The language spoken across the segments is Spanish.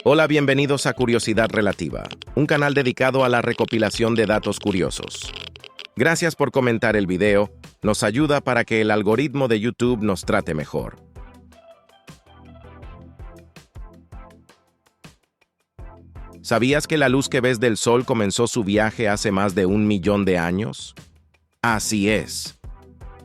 Hola, bienvenidos a Curiosidad Relativa, un canal dedicado a la recopilación de datos curiosos. Gracias por comentar el video, nos ayuda para que el algoritmo de YouTube nos trate mejor. ¿Sabías que la luz que ves del Sol comenzó su viaje hace más de 1 millón de años? Así es.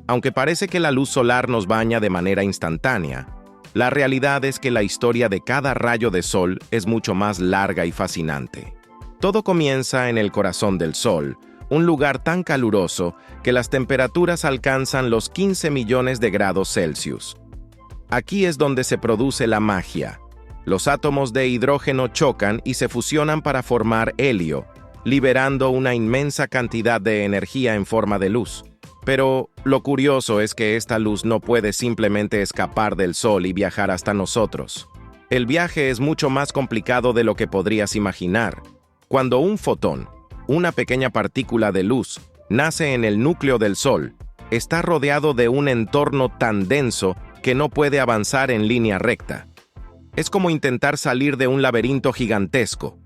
Aunque parece que la luz solar nos baña de manera instantánea, la realidad es que la historia de cada rayo de sol es mucho más larga y fascinante. Todo comienza en el corazón del Sol, un lugar tan caluroso que las temperaturas alcanzan los 15 millones de grados Celsius. Aquí es donde se produce la magia. Los átomos de hidrógeno chocan y se fusionan para formar helio, liberando una inmensa cantidad de energía en forma de luz. Pero lo curioso es que esta luz no puede simplemente escapar del Sol y viajar hasta nosotros. El viaje es mucho más complicado de lo que podrías imaginar. Cuando un fotón, una pequeña partícula de luz, nace en el núcleo del Sol, está rodeado de un entorno tan denso que no puede avanzar en línea recta. Es como intentar salir de un laberinto gigantesco.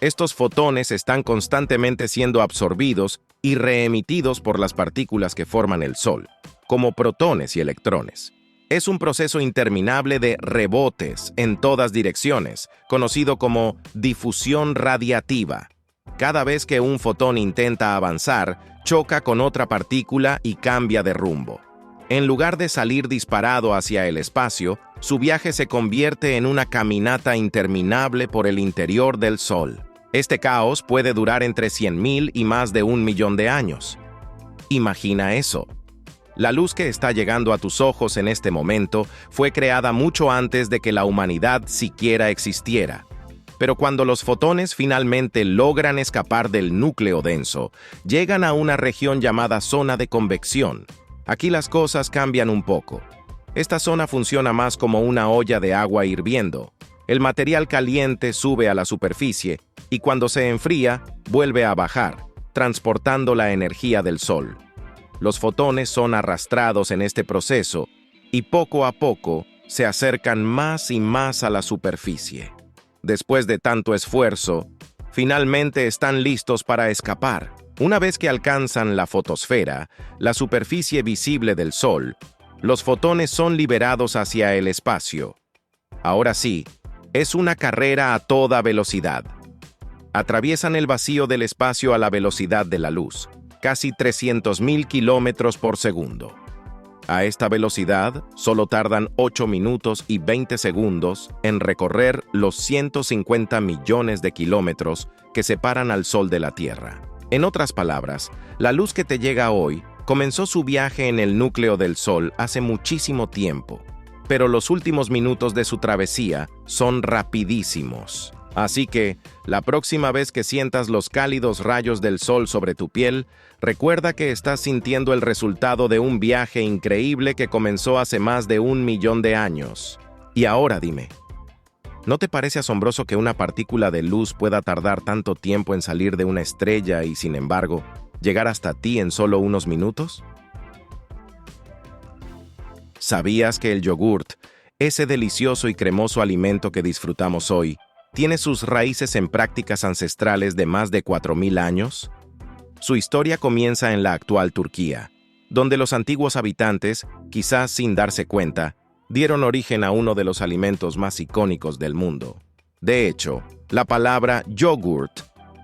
Estos fotones están constantemente siendo absorbidos y reemitidos por las partículas que forman el Sol, como protones y electrones. Es un proceso interminable de rebotes en todas direcciones, conocido como difusión radiativa. Cada vez que un fotón intenta avanzar, choca con otra partícula y cambia de rumbo. En lugar de salir disparado hacia el espacio, su viaje se convierte en una caminata interminable por el interior del Sol. Este caos puede durar entre 100.000 y más de 1 millón de años. Imagina eso. La luz que está llegando a tus ojos en este momento fue creada mucho antes de que la humanidad siquiera existiera. Pero cuando los fotones finalmente logran escapar del núcleo denso, llegan a una región llamada zona de convección. Aquí las cosas cambian un poco. Esta zona funciona más como una olla de agua hirviendo. El material caliente sube a la superficie y cuando se enfría, vuelve a bajar, transportando la energía del Sol. Los fotones son arrastrados en este proceso y poco a poco se acercan más y más a la superficie. Después de tanto esfuerzo, finalmente están listos para escapar. Una vez que alcanzan la fotosfera, la superficie visible del Sol, los fotones son liberados hacia el espacio. Ahora sí, es una carrera a toda velocidad. Atraviesan el vacío del espacio a la velocidad de la luz, casi 300.000 kilómetros por segundo. A esta velocidad, solo tardan 8 minutos y 20 segundos en recorrer los 150 millones de kilómetros que separan al Sol de la Tierra. En otras palabras, la luz que te llega hoy comenzó su viaje en el núcleo del Sol hace muchísimo tiempo, pero los últimos minutos de su travesía son rapidísimos. Así que, la próxima vez que sientas los cálidos rayos del Sol sobre tu piel, recuerda que estás sintiendo el resultado de un viaje increíble que comenzó hace más de 1 millón de años. Y ahora dime, ¿no te parece asombroso que una partícula de luz pueda tardar tanto tiempo en salir de una estrella y, sin embargo, llegar hasta ti en solo unos minutos? ¿Sabías que el yogurt, ese delicioso y cremoso alimento que disfrutamos hoy, tiene sus raíces en prácticas ancestrales de más de 4.000 años? Su historia comienza en la actual Turquía, donde los antiguos habitantes, quizás sin darse cuenta, dieron origen a uno de los alimentos más icónicos del mundo. De hecho, la palabra yogurt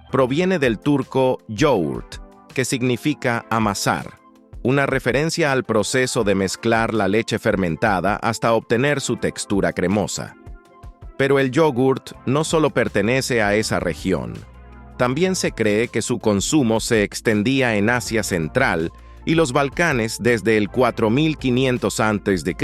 proviene del turco yoğurt, que significa amasar, una referencia al proceso de mezclar la leche fermentada hasta obtener su textura cremosa. Pero el yogurt no solo pertenece a esa región. También se cree que su consumo se extendía en Asia Central y los Balcanes desde el 4500 a.C.,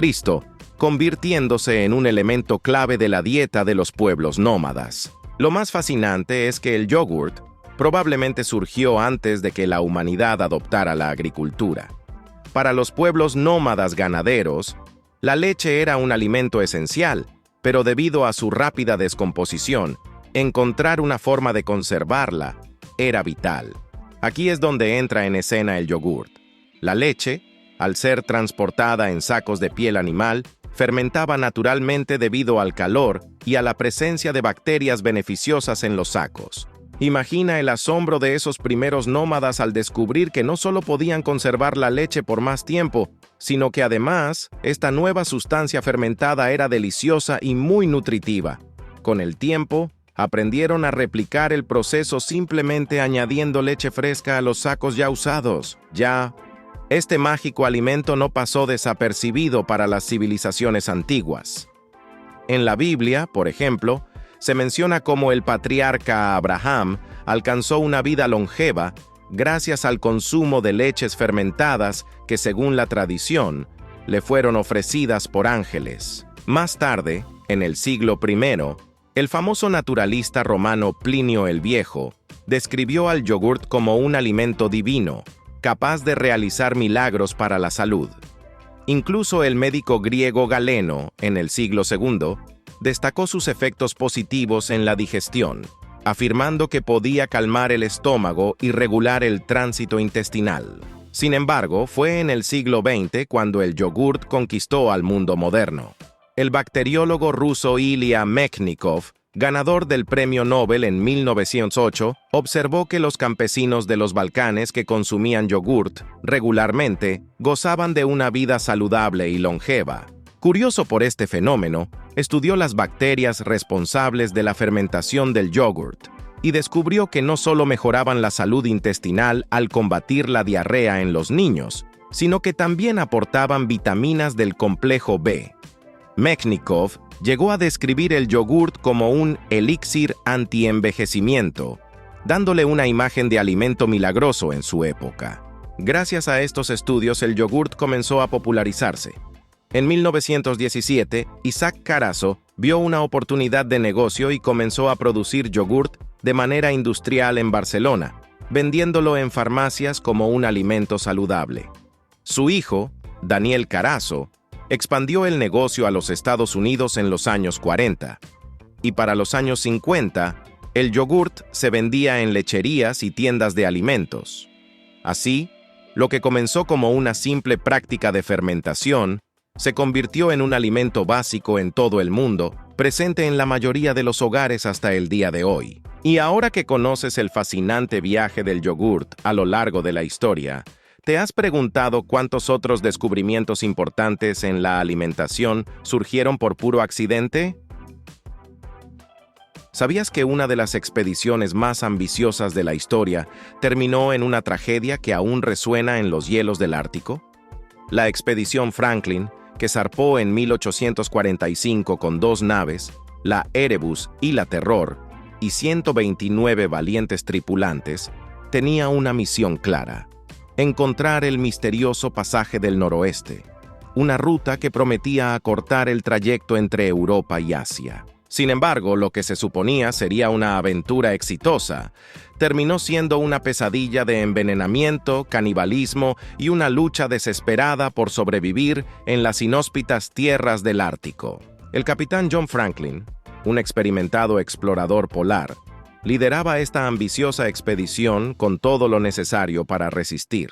convirtiéndose en un elemento clave de la dieta de los pueblos nómadas. Lo más fascinante es que el yogurt probablemente surgió antes de que la humanidad adoptara la agricultura. Para los pueblos nómadas ganaderos, la leche era un alimento esencial, pero debido a su rápida descomposición, encontrar una forma de conservarla era vital. Aquí es donde entra en escena el yogurt. La leche, al ser transportada en sacos de piel animal, fermentaba naturalmente debido al calor y a la presencia de bacterias beneficiosas en los sacos. Imagina el asombro de esos primeros nómadas al descubrir que no solo podían conservar la leche por más tiempo, sino que además, esta nueva sustancia fermentada era deliciosa y muy nutritiva. Con el tiempo, aprendieron a replicar el proceso simplemente añadiendo leche fresca a los sacos ya usados. Este mágico alimento no pasó desapercibido para las civilizaciones antiguas. En la Biblia, por ejemplo, se menciona cómo el patriarca Abraham alcanzó una vida longeva gracias al consumo de leches fermentadas que, según la tradición, le fueron ofrecidas por ángeles. Más tarde, en el siglo I, el famoso naturalista romano Plinio el Viejo describió al yogurt como un alimento divino, capaz de realizar milagros para la salud. Incluso el médico griego Galeno, en el siglo II, destacó sus efectos positivos en la digestión, afirmando que podía calmar el estómago y regular el tránsito intestinal. Sin embargo, fue en el siglo XX cuando el yogurt conquistó al mundo moderno. El bacteriólogo ruso Ilya Mechnikov, ganador del Premio Nobel en 1908, observó que los campesinos de los Balcanes que consumían yogurt regularmente gozaban de una vida saludable y longeva. Curioso por este fenómeno, estudió las bacterias responsables de la fermentación del yogurt y descubrió que no solo mejoraban la salud intestinal al combatir la diarrea en los niños, sino que también aportaban vitaminas del complejo B. Mechnikov llegó a describir el yogurt como un elixir anti-envejecimiento, dándole una imagen de alimento milagroso en su época. Gracias a estos estudios, el yogurt comenzó a popularizarse. En 1917, Isaac Carazo vio una oportunidad de negocio y comenzó a producir yogurt de manera industrial en Barcelona, vendiéndolo en farmacias como un alimento saludable. Su hijo, Daniel Carazo, expandió el negocio a los Estados Unidos en los años 40, y para los años 50, el yogurt se vendía en lecherías y tiendas de alimentos. Así, lo que comenzó como una simple práctica de fermentación, se convirtió en un alimento básico en todo el mundo, presente en la mayoría de los hogares hasta el día de hoy. Y ahora que conoces el fascinante viaje del yogurt a lo largo de la historia, ¿te has preguntado cuántos otros descubrimientos importantes en la alimentación surgieron por puro accidente? ¿Sabías que una de las expediciones más ambiciosas de la historia terminó en una tragedia que aún resuena en los hielos del Ártico? La expedición Franklin, que zarpó en 1845 con 2 naves, la Erebus y la Terror, y 129 valientes tripulantes, tenía una misión clara: encontrar el misterioso pasaje del noroeste, una ruta que prometía acortar el trayecto entre Europa y Asia. Sin embargo, lo que se suponía sería una aventura exitosa, terminó siendo una pesadilla de envenenamiento, canibalismo y una lucha desesperada por sobrevivir en las inhóspitas tierras del Ártico. El capitán John Franklin, un experimentado explorador polar, lideraba esta ambiciosa expedición con todo lo necesario para resistir.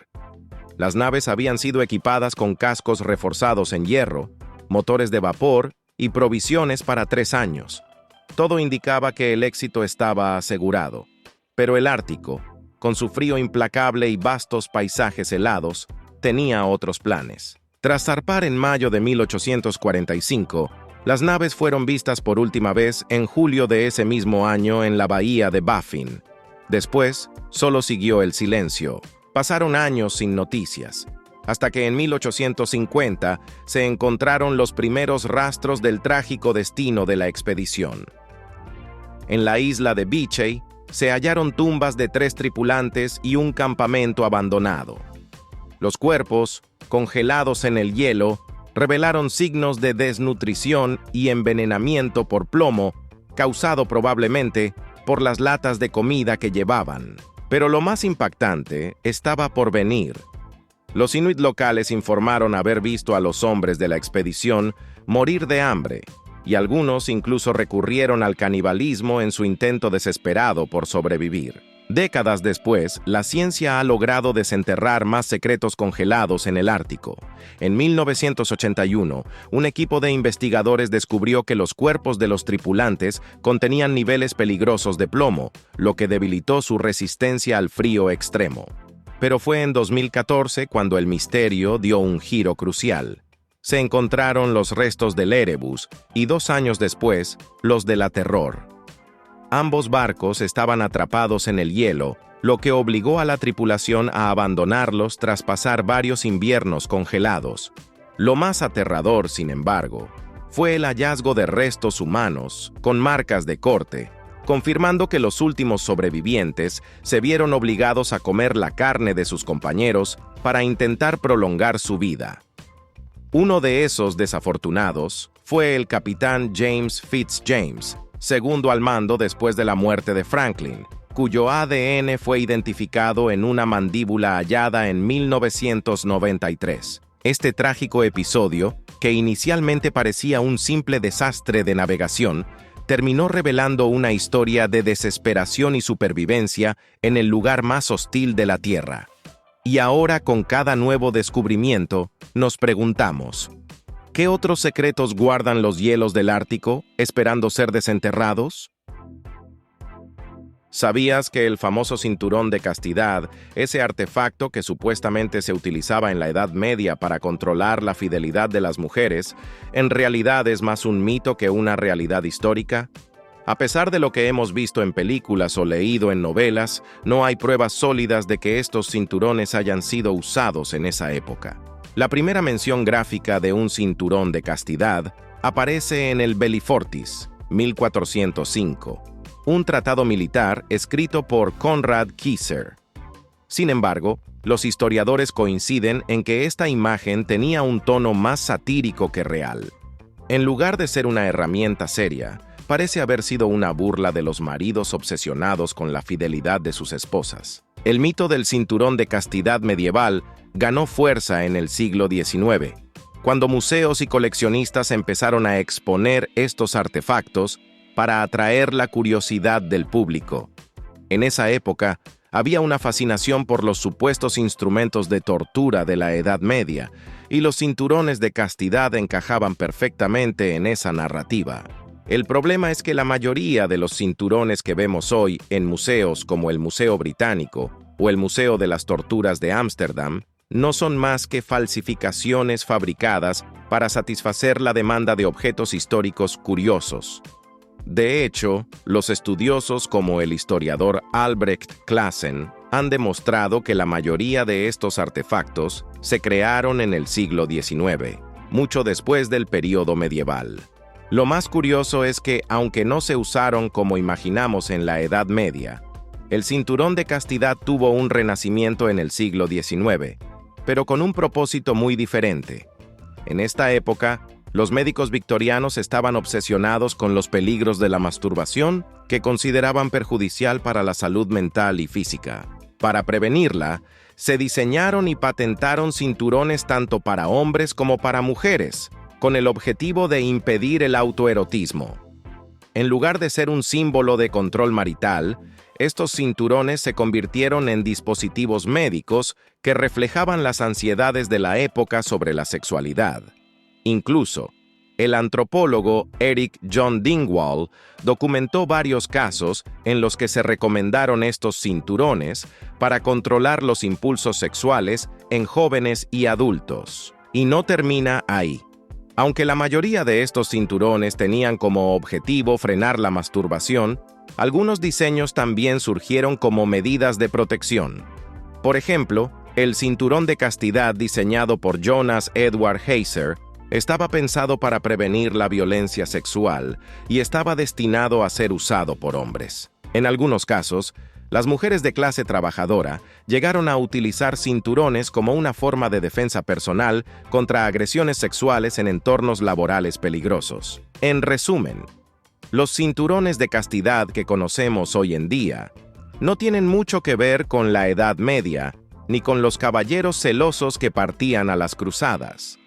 Las naves habían sido equipadas con cascos reforzados en hierro, motores de vapor y provisiones para 3 años. Todo indicaba que el éxito estaba asegurado. Pero el Ártico, con su frío implacable y vastos paisajes helados, tenía otros planes. Tras zarpar en mayo de 1845, las naves fueron vistas por última vez en julio de ese mismo año en la bahía de Baffin. Después, solo siguió el silencio. Pasaron años sin noticias, hasta que en 1850 se encontraron los primeros rastros del trágico destino de la expedición. En la isla de Beechey se hallaron tumbas de 3 tripulantes y un campamento abandonado. Los cuerpos, congelados en el hielo, revelaron signos de desnutrición y envenenamiento por plomo, causado probablemente por las latas de comida que llevaban. Pero lo más impactante estaba por venir. Los inuit locales informaron haber visto a los hombres de la expedición morir de hambre, y algunos incluso recurrieron al canibalismo en su intento desesperado por sobrevivir. Décadas después, la ciencia ha logrado desenterrar más secretos congelados en el Ártico. En 1981, un equipo de investigadores descubrió que los cuerpos de los tripulantes contenían niveles peligrosos de plomo, lo que debilitó su resistencia al frío extremo. Pero fue en 2014 cuando el misterio dio un giro crucial. Se encontraron los restos del Erebus y 2 años después, los de la Terror. Ambos barcos estaban atrapados en el hielo, lo que obligó a la tripulación a abandonarlos tras pasar varios inviernos congelados. Lo más aterrador, sin embargo, fue el hallazgo de restos humanos con marcas de corte, confirmando que los últimos sobrevivientes se vieron obligados a comer la carne de sus compañeros para intentar prolongar su vida. Uno de esos desafortunados fue el capitán James Fitzjames, segundo al mando después de la muerte de Franklin, cuyo ADN fue identificado en una mandíbula hallada en 1993. Este trágico episodio, que inicialmente parecía un simple desastre de navegación, terminó revelando una historia de desesperación y supervivencia en el lugar más hostil de la Tierra. Y ahora, con cada nuevo descubrimiento, nos preguntamos: ¿qué otros secretos guardan los hielos del Ártico, esperando ser desenterrados? ¿Sabías que el famoso cinturón de castidad, ese artefacto que supuestamente se utilizaba en la Edad Media para controlar la fidelidad de las mujeres, en realidad es más un mito que una realidad histórica? A pesar de lo que hemos visto en películas o leído en novelas, no hay pruebas sólidas de que estos cinturones hayan sido usados en esa época. La primera mención gráfica de un cinturón de castidad aparece en el Bellifortis, 1405, un tratado militar escrito por Conrad Kieser. Sin embargo, los historiadores coinciden en que esta imagen tenía un tono más satírico que real. En lugar de ser una herramienta seria, parece haber sido una burla de los maridos obsesionados con la fidelidad de sus esposas. El mito del cinturón de castidad medieval ganó fuerza en el siglo XIX, cuando museos y coleccionistas empezaron a exponer estos artefactos para atraer la curiosidad del público. En esa época, había una fascinación por los supuestos instrumentos de tortura de la Edad Media, y los cinturones de castidad encajaban perfectamente en esa narrativa. El problema es que la mayoría de los cinturones que vemos hoy en museos como el Museo Británico o el Museo de las Torturas de Ámsterdam no son más que falsificaciones fabricadas para satisfacer la demanda de objetos históricos curiosos. De hecho, los estudiosos como el historiador Albrecht Classen han demostrado que la mayoría de estos artefactos se crearon en el siglo XIX, mucho después del período medieval. Lo más curioso es que, aunque no se usaron como imaginamos en la Edad Media, el cinturón de castidad tuvo un renacimiento en el siglo XIX, pero con un propósito muy diferente. En esta época, los médicos victorianos estaban obsesionados con los peligros de la masturbación, que consideraban perjudicial para la salud mental y física. Para prevenirla, se diseñaron y patentaron cinturones tanto para hombres como para mujeres, con el objetivo de impedir el autoerotismo. En lugar de ser un símbolo de control marital, estos cinturones se convirtieron en dispositivos médicos que reflejaban las ansiedades de la época sobre la sexualidad. Incluso, el antropólogo Eric John Dingwall documentó varios casos en los que se recomendaron estos cinturones para controlar los impulsos sexuales en jóvenes y adultos. Y no termina ahí. Aunque la mayoría de estos cinturones tenían como objetivo frenar la masturbación, algunos diseños también surgieron como medidas de protección. Por ejemplo, el cinturón de castidad diseñado por Jonas Edward Heiser estaba pensado para prevenir la violencia sexual y estaba destinado a ser usado por hombres. En algunos casos, las mujeres de clase trabajadora llegaron a utilizar cinturones como una forma de defensa personal contra agresiones sexuales en entornos laborales peligrosos. En resumen, los cinturones de castidad que conocemos hoy en día no tienen mucho que ver con la Edad Media ni con los caballeros celosos que partían a las cruzadas.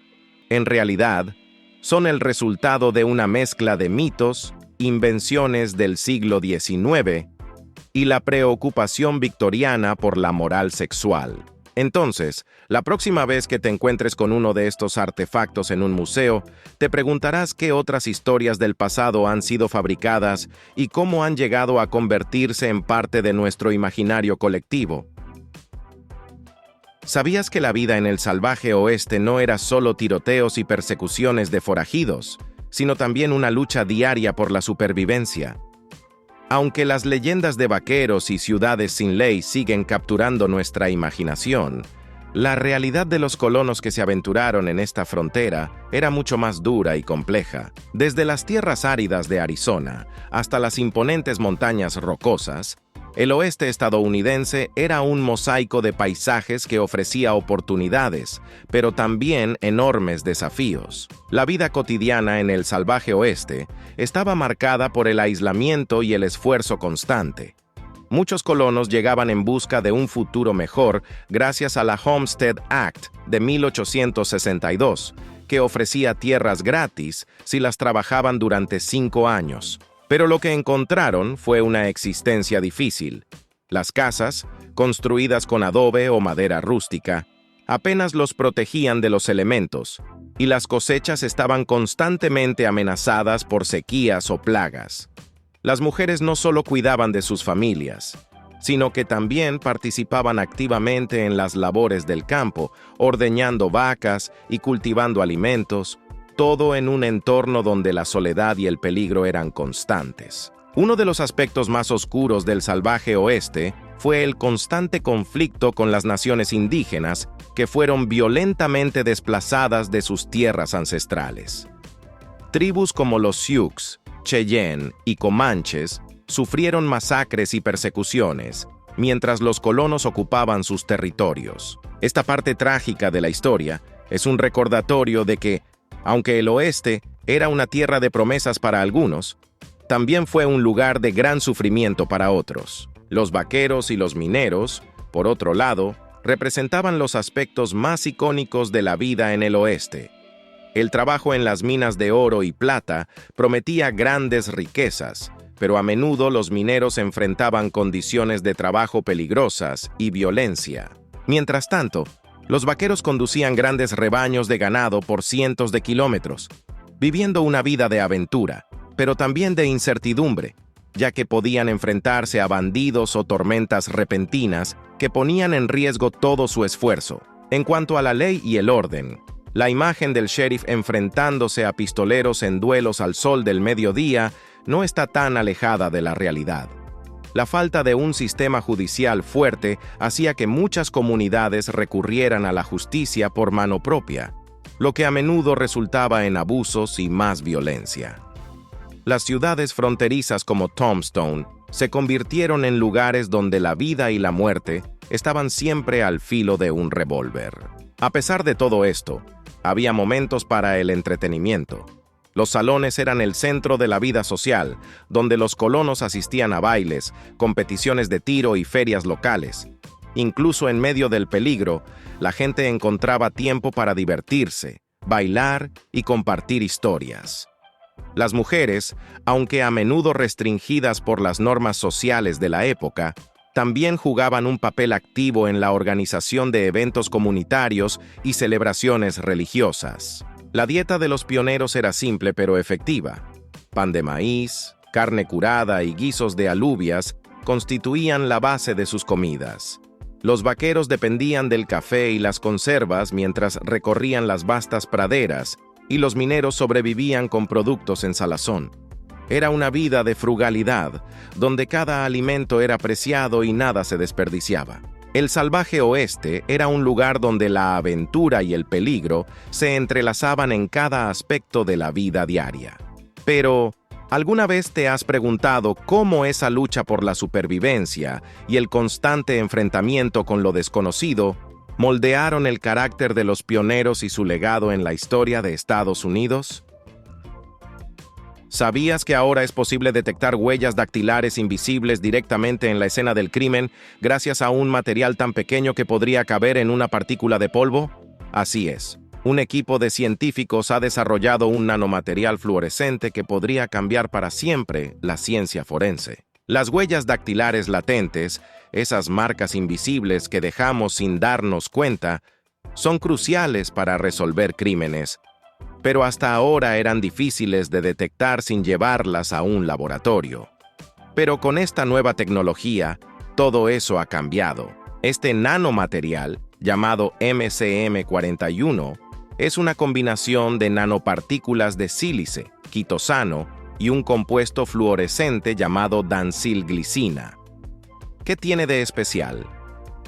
En realidad, son el resultado de una mezcla de mitos, invenciones del siglo XIX y la preocupación victoriana por la moral sexual. Entonces, la próxima vez que te encuentres con uno de estos artefactos en un museo, te preguntarás qué otras historias del pasado han sido fabricadas y cómo han llegado a convertirse en parte de nuestro imaginario colectivo. ¿Sabías que la vida en el salvaje oeste no era solo tiroteos y persecuciones de forajidos, sino también una lucha diaria por la supervivencia? Aunque las leyendas de vaqueros y ciudades sin ley siguen capturando nuestra imaginación, la realidad de los colonos que se aventuraron en esta frontera era mucho más dura y compleja. Desde las tierras áridas de Arizona hasta las imponentes montañas rocosas, el oeste estadounidense era un mosaico de paisajes que ofrecía oportunidades, pero también enormes desafíos. La vida cotidiana en el salvaje oeste estaba marcada por el aislamiento y el esfuerzo constante. Muchos colonos llegaban en busca de un futuro mejor gracias a la Homestead Act de 1862, que ofrecía tierras gratis si las trabajaban durante 5 años. Pero lo que encontraron fue una existencia difícil. Las casas, construidas con adobe o madera rústica, apenas los protegían de los elementos, y las cosechas estaban constantemente amenazadas por sequías o plagas. Las mujeres no solo cuidaban de sus familias, sino que también participaban activamente en las labores del campo, ordeñando vacas y cultivando alimentos, todo en un entorno donde la soledad y el peligro eran constantes. Uno de los aspectos más oscuros del salvaje oeste fue el constante conflicto con las naciones indígenas que fueron violentamente desplazadas de sus tierras ancestrales. Tribus como los Sioux, Cheyenne y Comanches sufrieron masacres y persecuciones, mientras los colonos ocupaban sus territorios. Esta parte trágica de la historia es un recordatorio de que, aunque el oeste era una tierra de promesas para algunos, también fue un lugar de gran sufrimiento para otros. Los vaqueros y los mineros, por otro lado, representaban los aspectos más icónicos de la vida en el oeste. El trabajo en las minas de oro y plata prometía grandes riquezas, pero a menudo los mineros enfrentaban condiciones de trabajo peligrosas y violencia. Mientras tanto, los vaqueros conducían grandes rebaños de ganado por cientos de kilómetros, viviendo una vida de aventura, pero también de incertidumbre, ya que podían enfrentarse a bandidos o tormentas repentinas que ponían en riesgo todo su esfuerzo. En cuanto a la ley y el orden, la imagen del sheriff enfrentándose a pistoleros en duelos al sol del mediodía no está tan alejada de la realidad. La falta de un sistema judicial fuerte hacía que muchas comunidades recurrieran a la justicia por mano propia, lo que a menudo resultaba en abusos y más violencia. Las ciudades fronterizas como Tombstone se convirtieron en lugares donde la vida y la muerte estaban siempre al filo de un revólver. A pesar de todo esto, había momentos para el entretenimiento. Los salones eran el centro de la vida social, donde los colonos asistían a bailes, competiciones de tiro y ferias locales. Incluso en medio del peligro, la gente encontraba tiempo para divertirse, bailar y compartir historias. Las mujeres, aunque a menudo restringidas por las normas sociales de la época, también jugaban un papel activo en la organización de eventos comunitarios y celebraciones religiosas. La dieta de los pioneros era simple pero efectiva. Pan de maíz, carne curada y guisos de alubias constituían la base de sus comidas. Los vaqueros dependían del café y las conservas mientras recorrían las vastas praderas, y los mineros sobrevivían con productos en salazón. Era una vida de frugalidad, donde cada alimento era preciado y nada se desperdiciaba. El salvaje oeste era un lugar donde la aventura y el peligro se entrelazaban en cada aspecto de la vida diaria. Pero, ¿alguna vez te has preguntado cómo esa lucha por la supervivencia y el constante enfrentamiento con lo desconocido moldearon el carácter de los pioneros y su legado en la historia de Estados Unidos? ¿Sabías que ahora es posible detectar huellas dactilares invisibles directamente en la escena del crimen gracias a un material tan pequeño que podría caber en una partícula de polvo? Así es. Un equipo de científicos ha desarrollado un nanomaterial fluorescente que podría cambiar para siempre la ciencia forense. Las huellas dactilares latentes, esas marcas invisibles que dejamos sin darnos cuenta, son cruciales para resolver crímenes, pero hasta ahora eran difíciles de detectar sin llevarlas a un laboratorio. Pero con esta nueva tecnología, todo eso ha cambiado. Este nanomaterial, llamado MCM41, es una combinación de nanopartículas de sílice, quitosano y un compuesto fluorescente llamado dancilglicina. ¿Qué tiene de especial?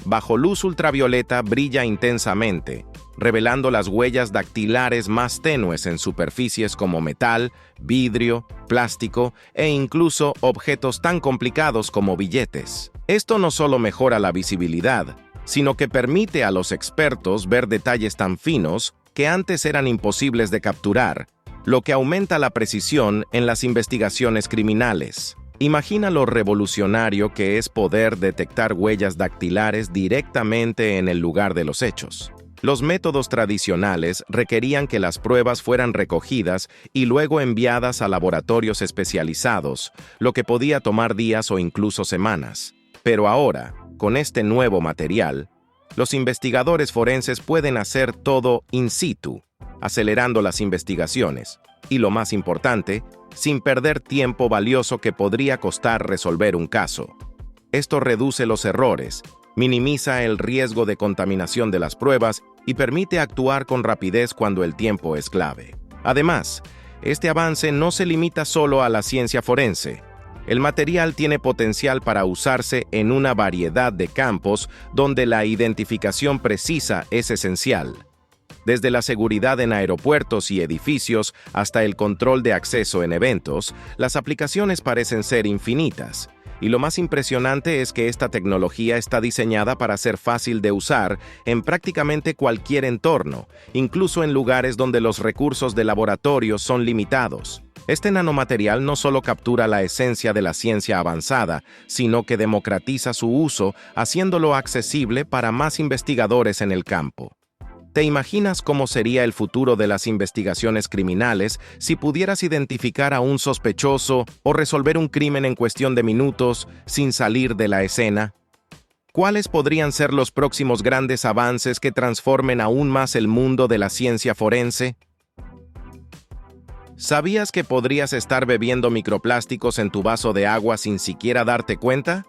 Bajo luz ultravioleta brilla intensamente, revelando las huellas dactilares más tenues en superficies como metal, vidrio, plástico e incluso objetos tan complicados como billetes. Esto no solo mejora la visibilidad, sino que permite a los expertos ver detalles tan finos que antes eran imposibles de capturar, lo que aumenta la precisión en las investigaciones criminales. Imagina lo revolucionario que es poder detectar huellas dactilares directamente en el lugar de los hechos. Los métodos tradicionales requerían que las pruebas fueran recogidas y luego enviadas a laboratorios especializados, lo que podía tomar días o incluso semanas. Pero ahora, con este nuevo material, los investigadores forenses pueden hacer todo in situ, acelerando las investigaciones, y lo más importante, sin perder tiempo valioso que podría costar resolver un caso. Esto reduce los errores, minimiza el riesgo de contaminación de las pruebas y permite actuar con rapidez cuando el tiempo es clave. Además, este avance no se limita solo a la ciencia forense. El material tiene potencial para usarse en una variedad de campos donde la identificación precisa es esencial. Desde la seguridad en aeropuertos y edificios hasta el control de acceso en eventos, las aplicaciones parecen ser infinitas. Y lo más impresionante es que esta tecnología está diseñada para ser fácil de usar en prácticamente cualquier entorno, incluso en lugares donde los recursos de laboratorio son limitados. Este nanomaterial no solo captura la esencia de la ciencia avanzada, sino que democratiza su uso, haciéndolo accesible para más investigadores en el campo. ¿Te imaginas cómo sería el futuro de las investigaciones criminales si pudieras identificar a un sospechoso o resolver un crimen en cuestión de minutos sin salir de la escena? ¿Cuáles podrían ser los próximos grandes avances que transformen aún más el mundo de la ciencia forense? ¿Sabías que podrías estar bebiendo microplásticos en tu vaso de agua sin siquiera darte cuenta?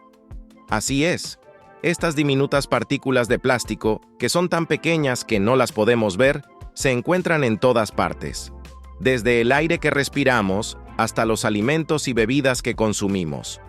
Así es. Estas diminutas partículas de plástico, que son tan pequeñas que no las podemos ver, se encuentran en todas partes, desde el aire que respiramos hasta los alimentos y bebidas que consumimos.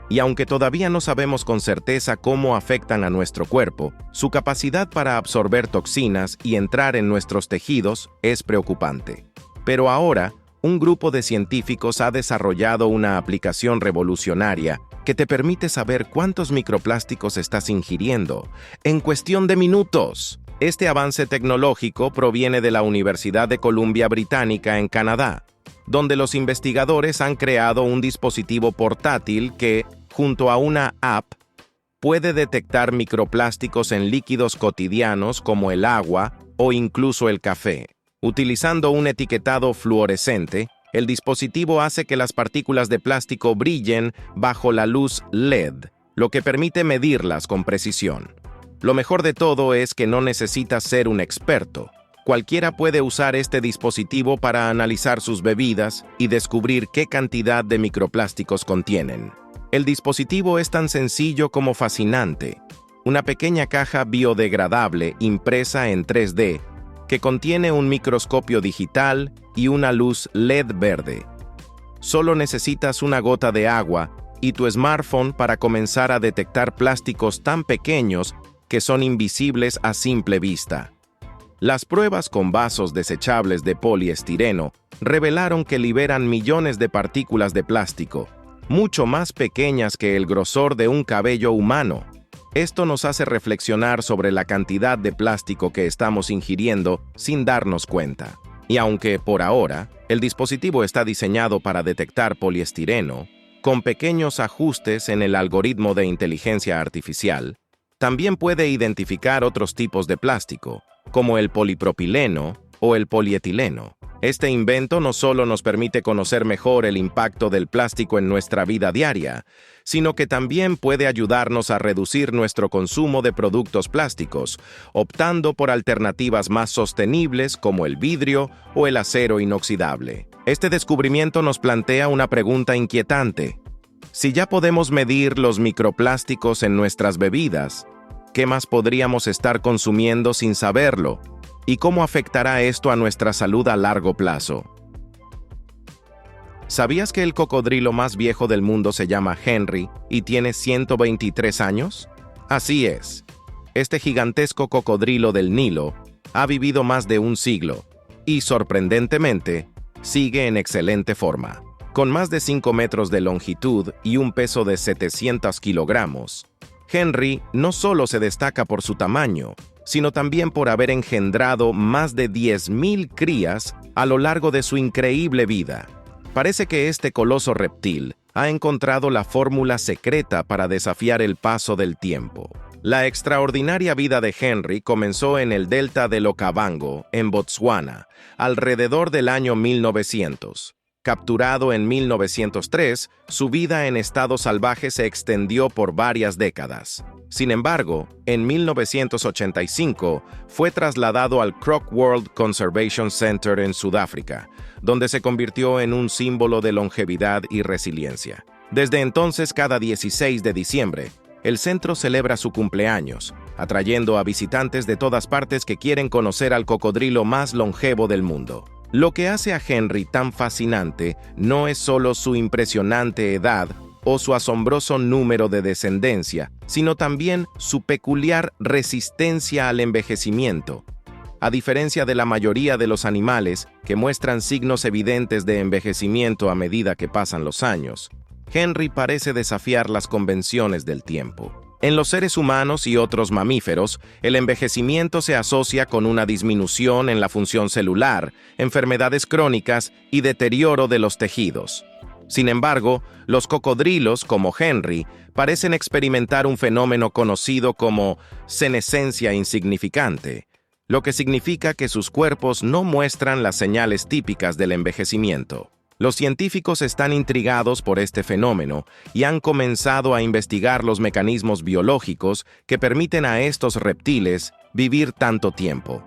Y aunque todavía no sabemos con certeza cómo afectan a nuestro cuerpo, su capacidad para absorber toxinas y entrar en nuestros tejidos es preocupante. Pero ahora, un grupo de científicos ha desarrollado una aplicación revolucionaria que te permite saber cuántos microplásticos estás ingiriendo en cuestión de minutos. Este avance tecnológico proviene de la Universidad de Columbia Británica en Canadá, donde los investigadores han creado un dispositivo portátil que, junto a una app, puede detectar microplásticos en líquidos cotidianos como el agua o incluso el café. Utilizando un etiquetado fluorescente, el dispositivo hace que las partículas de plástico brillen bajo la luz LED, lo que permite medirlas con precisión. Lo mejor de todo es que no necesitas ser un experto. Cualquiera puede usar este dispositivo para analizar sus bebidas y descubrir qué cantidad de microplásticos contienen. El dispositivo es tan sencillo como fascinante. Una pequeña caja biodegradable impresa en 3D que contiene un microscopio digital y una luz LED verde. Solo necesitas una gota de agua y tu smartphone para comenzar a detectar plásticos tan pequeños que son invisibles a simple vista. Las pruebas con vasos desechables de poliestireno revelaron que liberan millones de partículas de plástico, mucho más pequeñas que el grosor de un cabello humano. Esto nos hace reflexionar sobre la cantidad de plástico que estamos ingiriendo sin darnos cuenta. Y aunque, por ahora, el dispositivo está diseñado para detectar poliestireno, con pequeños ajustes en el algoritmo de inteligencia artificial, también puede identificar otros tipos de plástico, como el polipropileno o el polietileno. Este invento no solo nos permite conocer mejor el impacto del plástico en nuestra vida diaria, sino que también puede ayudarnos a reducir nuestro consumo de productos plásticos, optando por alternativas más sostenibles como el vidrio o el acero inoxidable. Este descubrimiento nos plantea una pregunta inquietante. Si ya podemos medir los microplásticos en nuestras bebidas, ¿qué más podríamos estar consumiendo sin saberlo? ¿Y cómo afectará esto a nuestra salud a largo plazo? ¿Sabías que el cocodrilo más viejo del mundo se llama Henry y tiene 123 años? Así es. Este gigantesco cocodrilo del Nilo ha vivido más de un siglo y, sorprendentemente, sigue en excelente forma. Con más de 5 metros de longitud y un peso de 700 kilogramos, Henry no solo se destaca por su tamaño, sino también por haber engendrado más de 10.000 crías a lo largo de su increíble vida. Parece que este coloso reptil ha encontrado la fórmula secreta para desafiar el paso del tiempo. La extraordinaria vida de Henry comenzó en el delta del Okavango, en Botsuana, alrededor del año 1900. Capturado en 1903, su vida en estado salvaje se extendió por varias décadas. Sin embargo, en 1985 fue trasladado al Croc World Conservation Center en Sudáfrica, donde se convirtió en un símbolo de longevidad y resiliencia. Desde entonces, cada 16 de diciembre, el centro celebra su cumpleaños, atrayendo a visitantes de todas partes que quieren conocer al cocodrilo más longevo del mundo. Lo que hace a Henry tan fascinante no es solo su impresionante edad o su asombroso número de descendencia, sino también su peculiar resistencia al envejecimiento. A diferencia de la mayoría de los animales, que muestran signos evidentes de envejecimiento a medida que pasan los años, Henry parece desafiar las convenciones del tiempo. En los seres humanos y otros mamíferos, el envejecimiento se asocia con una disminución en la función celular, enfermedades crónicas y deterioro de los tejidos. Sin embargo, los cocodrilos, como Henry, parecen experimentar un fenómeno conocido como senescencia insignificante, lo que significa que sus cuerpos no muestran las señales típicas del envejecimiento. Los científicos están intrigados por este fenómeno y han comenzado a investigar los mecanismos biológicos que permiten a estos reptiles vivir tanto tiempo.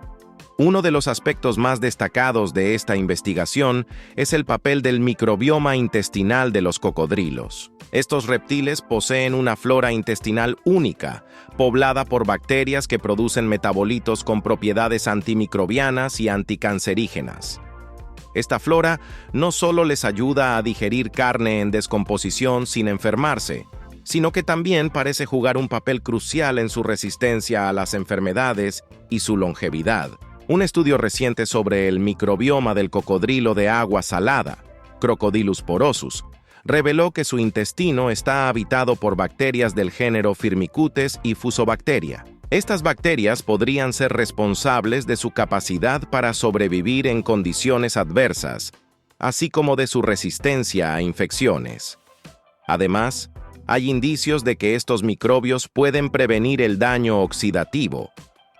Uno de los aspectos más destacados de esta investigación es el papel del microbioma intestinal de los cocodrilos. Estos reptiles poseen una flora intestinal única, poblada por bacterias que producen metabolitos con propiedades antimicrobianas y anticancerígenas. Esta flora no solo les ayuda a digerir carne en descomposición sin enfermarse, sino que también parece jugar un papel crucial en su resistencia a las enfermedades y su longevidad. Un estudio reciente sobre el microbioma del cocodrilo de agua salada, Crocodylus porosus, reveló que su intestino está habitado por bacterias del género Firmicutes y Fusobacteria. Estas bacterias podrían ser responsables de su capacidad para sobrevivir en condiciones adversas, así como de su resistencia a infecciones. Además, hay indicios de que estos microbios pueden prevenir el daño oxidativo,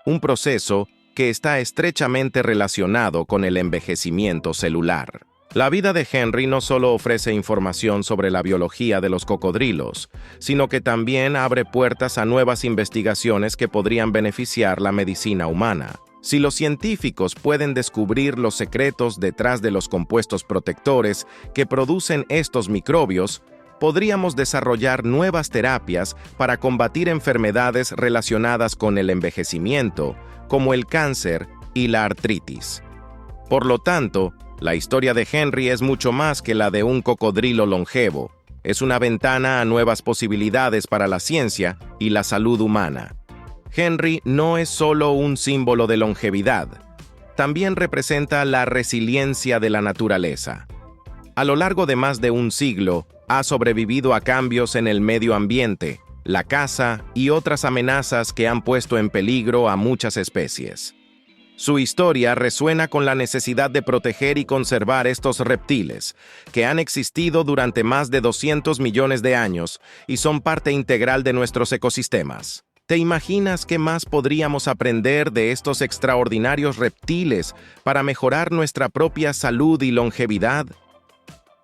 un proceso que está estrechamente relacionado con el envejecimiento celular. La vida de Henry no solo ofrece información sobre la biología de los cocodrilos, sino que también abre puertas a nuevas investigaciones que podrían beneficiar la medicina humana. Si los científicos pueden descubrir los secretos detrás de los compuestos protectores que producen estos microbios, podríamos desarrollar nuevas terapias para combatir enfermedades relacionadas con el envejecimiento, como el cáncer y la artritis. Por lo tanto, la historia de Henry es mucho más que la de un cocodrilo longevo. Es una ventana a nuevas posibilidades para la ciencia y la salud humana. Henry no es solo un símbolo de longevidad, también representa la resiliencia de la naturaleza. A lo largo de más de un siglo, ha sobrevivido a cambios en el medio ambiente, la caza y otras amenazas que han puesto en peligro a muchas especies. Su historia resuena con la necesidad de proteger y conservar estos reptiles, que han existido durante más de 200 millones de años y son parte integral de nuestros ecosistemas. ¿Te imaginas qué más podríamos aprender de estos extraordinarios reptiles para mejorar nuestra propia salud y longevidad?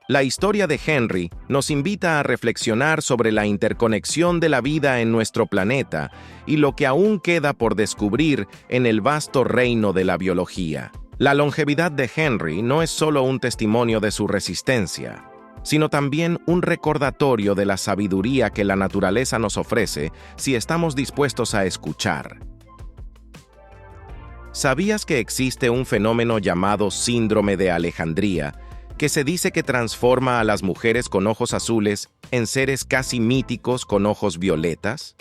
La historia de Henry nos invita a reflexionar sobre la interconexión de la vida en nuestro planeta y lo que aún queda por descubrir en el vasto reino de la biología. La longevidad de Henry no es solo un testimonio de su resistencia, sino también un recordatorio de la sabiduría que la naturaleza nos ofrece si estamos dispuestos a escuchar. ¿Sabías que existe un fenómeno llamado síndrome de Alejandría, que se dice que transforma a las mujeres con ojos azules en seres casi míticos con ojos violetas?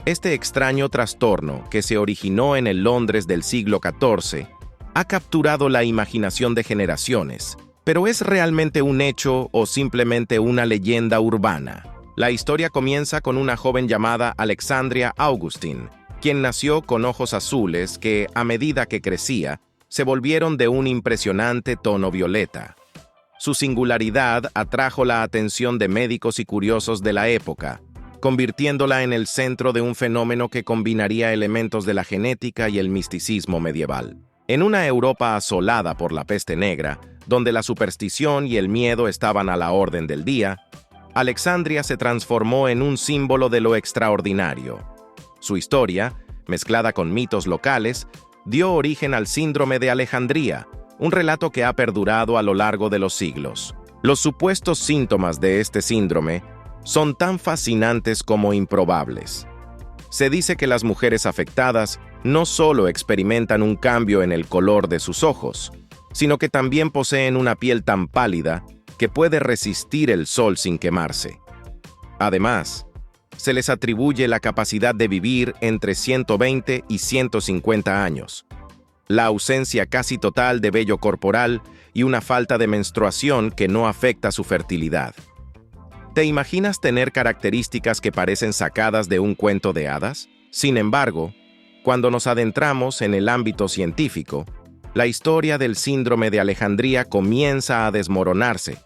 Este extraño trastorno, que se originó en el Londres del siglo XIV, ha capturado la imaginación de generaciones. ¿Pero es realmente un hecho o simplemente una leyenda urbana? La historia comienza con una joven llamada Alexandria Augustine, quien nació con ojos azules que, a medida que crecía, se volvieron de un impresionante tono violeta. Su singularidad atrajo la atención de médicos y curiosos de la época, convirtiéndola en el centro de un fenómeno que combinaría elementos de la genética y el misticismo medieval. En una Europa asolada por la peste negra, donde la superstición y el miedo estaban a la orden del día, Alexandria se transformó en un símbolo de lo extraordinario. Su historia, mezclada con mitos locales, dio origen al síndrome de Alejandría, un relato que ha perdurado a lo largo de los siglos. Los supuestos síntomas de este síndrome son tan fascinantes como improbables. Se dice que las mujeres afectadas no solo experimentan un cambio en el color de sus ojos, sino que también poseen una piel tan pálida que puede resistir el sol sin quemarse. Además, se les atribuye la capacidad de vivir entre 120 y 150 años, la ausencia casi total de vello corporal y una falta de menstruación que no afecta su fertilidad. ¿Te imaginas tener características que parecen sacadas de un cuento de hadas? Sin embargo, cuando nos adentramos en el ámbito científico, la historia del síndrome de Alejandría comienza a desmoronarse.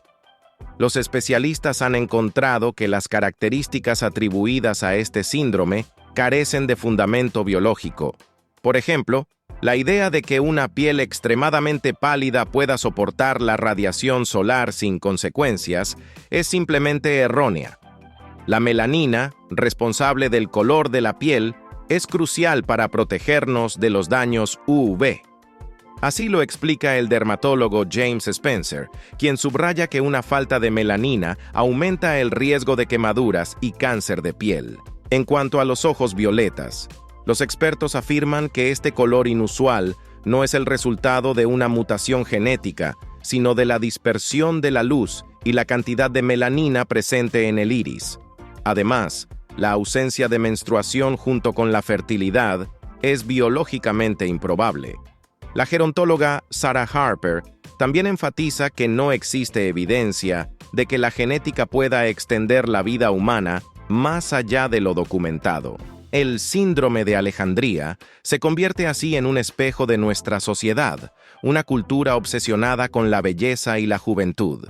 Los especialistas han encontrado que las características atribuidas a este síndrome carecen de fundamento biológico. Por ejemplo, la idea de que una piel extremadamente pálida pueda soportar la radiación solar sin consecuencias es simplemente errónea. La melanina, responsable del color de la piel, es crucial para protegernos de los daños UV. Así lo explica el dermatólogo James Spencer, quien subraya que una falta de melanina aumenta el riesgo de quemaduras y cáncer de piel. En cuanto a los ojos violetas, los expertos afirman que este color inusual no es el resultado de una mutación genética, sino de la dispersión de la luz y la cantidad de melanina presente en el iris. Además, la ausencia de menstruación junto con la fertilidad es biológicamente improbable. La gerontóloga Sarah Harper también enfatiza que no existe evidencia de que la genética pueda extender la vida humana más allá de lo documentado. El síndrome de Alejandría se convierte así en un espejo de nuestra sociedad, una cultura obsesionada con la belleza y la juventud.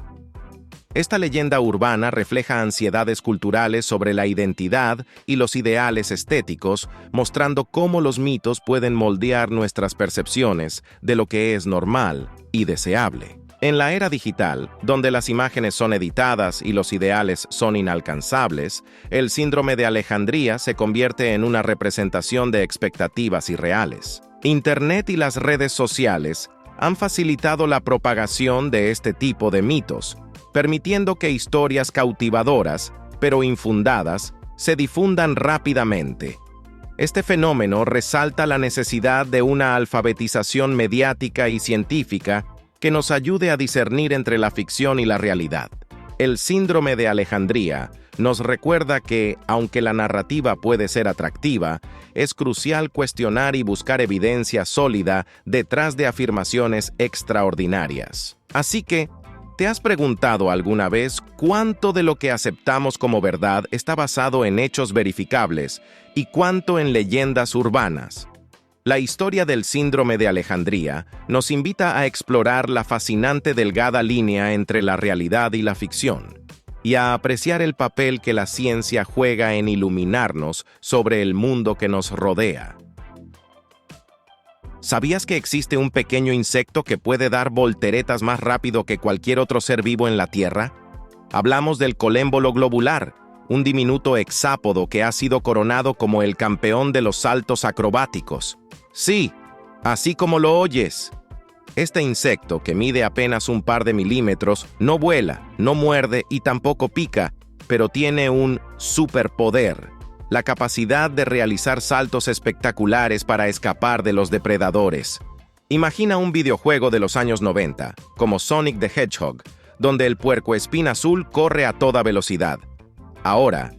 Esta leyenda urbana refleja ansiedades culturales sobre la identidad y los ideales estéticos, mostrando cómo los mitos pueden moldear nuestras percepciones de lo que es normal y deseable. En la era digital, donde las imágenes son editadas y los ideales son inalcanzables, el síndrome de Alejandría se convierte en una representación de expectativas irreales. Internet y las redes sociales han facilitado la propagación de este tipo de mitos, permitiendo que historias cautivadoras, pero infundadas, se difundan rápidamente. Este fenómeno resalta la necesidad de una alfabetización mediática y científica que nos ayude a discernir entre la ficción y la realidad. El síndrome de Alejandría nos recuerda que, aunque la narrativa puede ser atractiva, es crucial cuestionar y buscar evidencia sólida detrás de afirmaciones extraordinarias. Así que, ¿te has preguntado alguna vez cuánto de lo que aceptamos como verdad está basado en hechos verificables y cuánto en leyendas urbanas? La historia del síndrome de Alejandría nos invita a explorar la fascinante delgada línea entre la realidad y la ficción. y a apreciar el papel que la ciencia juega en iluminarnos sobre el mundo que nos rodea. ¿Sabías que existe un pequeño insecto que puede dar volteretas más rápido que cualquier otro ser vivo en la Tierra? Hablamos del colémbolo globular, un diminuto hexápodo que ha sido coronado como el campeón de los saltos acrobáticos. Sí, así como lo oyes. Este insecto, que mide apenas un par de milímetros, no vuela, no muerde y tampoco pica, pero tiene un superpoder: la capacidad de realizar saltos espectaculares para escapar de los depredadores. Imagina un videojuego de los años 90, como Sonic the Hedgehog, donde el puercoespín azul corre a toda velocidad. Ahora,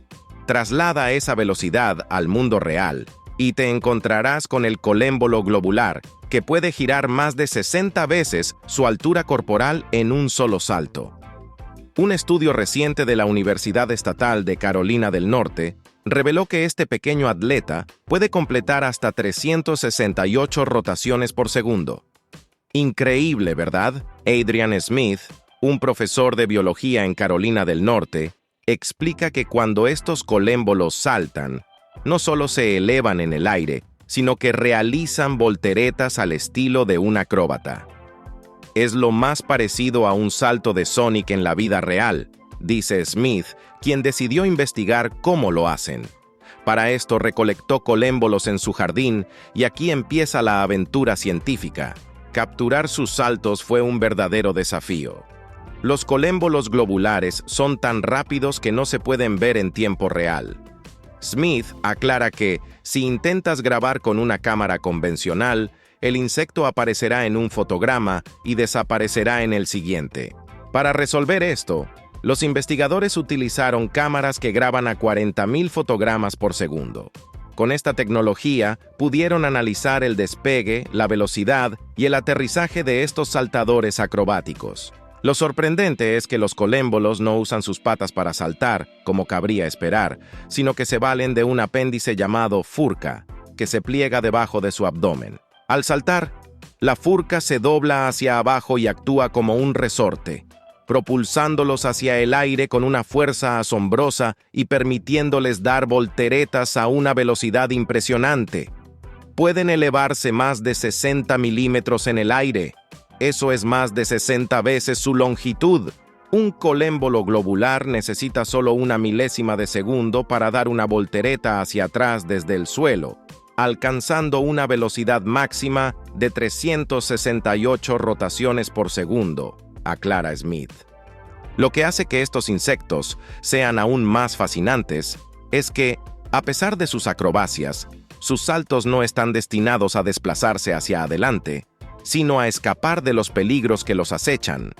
traslada esa velocidad al mundo real y te encontrarás con el colémbolo globular, que puede girar más de 60 veces su altura corporal en un solo salto. Un estudio reciente de la Universidad Estatal de Carolina del Norte reveló que este pequeño atleta puede completar hasta 368 rotaciones por segundo. Increíble, ¿verdad? Adrian Smith, un profesor de biología en Carolina del Norte, explica que cuando estos colémbolos saltan, no solo se elevan en el aire, sino que realizan volteretas al estilo de un acróbata. Es lo más parecido a un salto de Sonic en la vida real, dice Smith, quien decidió investigar cómo lo hacen. Para esto recolectó colémbolos en su jardín y aquí empieza la aventura científica. Capturar sus saltos fue un verdadero desafío. Los colémbolos globulares son tan rápidos que no se pueden ver en tiempo real. Smith aclara que, si intentas grabar con una cámara convencional, el insecto aparecerá en un fotograma y desaparecerá en el siguiente. Para resolver esto, los investigadores utilizaron cámaras que graban a 40.000 fotogramas por segundo. Con esta tecnología, pudieron analizar el despegue, la velocidad y el aterrizaje de estos saltadores acrobáticos. Lo sorprendente es que los colémbolos no usan sus patas para saltar, como cabría esperar, sino que se valen de un apéndice llamado furca, que se pliega debajo de su abdomen. Al saltar, la furca se dobla hacia abajo y actúa como un resorte, propulsándolos hacia el aire con una fuerza asombrosa y permitiéndoles dar volteretas a una velocidad impresionante. Pueden elevarse más de 60 milímetros en el aire. Eso es más de 60 veces su longitud. Un colémbolo globular necesita solo una milésima de segundo para dar una voltereta hacia atrás desde el suelo, alcanzando una velocidad máxima de 368 rotaciones por segundo, aclara Smith. Lo que hace que estos insectos sean aún más fascinantes es que, a pesar de sus acrobacias, sus saltos no están destinados a desplazarse hacia adelante, sino a escapar de los peligros que los acechan.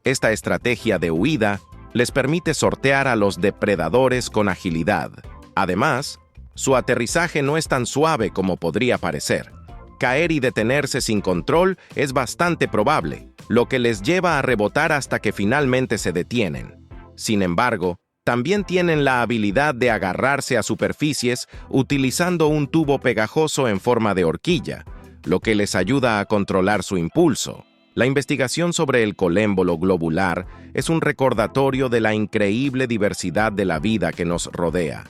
Esta estrategia de huida les permite sortear a los depredadores con agilidad. Además, su aterrizaje no es tan suave como podría parecer. Caer y detenerse sin control es bastante probable, lo que les lleva a rebotar hasta que finalmente se detienen. Sin embargo, también tienen la habilidad de agarrarse a superficies utilizando un tubo pegajoso en forma de horquilla, lo que les ayuda a controlar su impulso. La investigación sobre el colémbolo globular es un recordatorio de la increíble diversidad de la vida que nos rodea.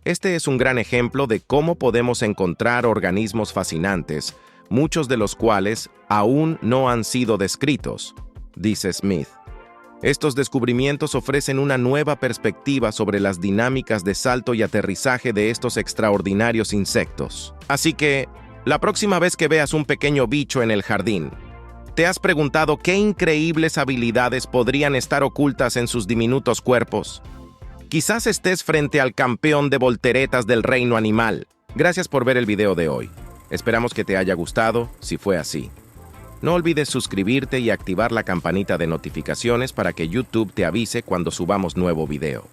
Este es un gran ejemplo de cómo podemos encontrar organismos fascinantes, muchos de los cuales aún no han sido descritos, dice Smith. Estos descubrimientos ofrecen una nueva perspectiva sobre las dinámicas de salto y aterrizaje de estos extraordinarios insectos. Así que, la próxima vez que veas un pequeño bicho en el jardín, ¿te has preguntado qué increíbles habilidades podrían estar ocultas en sus diminutos cuerpos? Quizás estés frente al campeón de volteretas del reino animal. Gracias por ver el video de hoy. Esperamos que te haya gustado, si fue así. No olvides suscribirte y activar la campanita de notificaciones para que YouTube te avise cuando subamos nuevo video.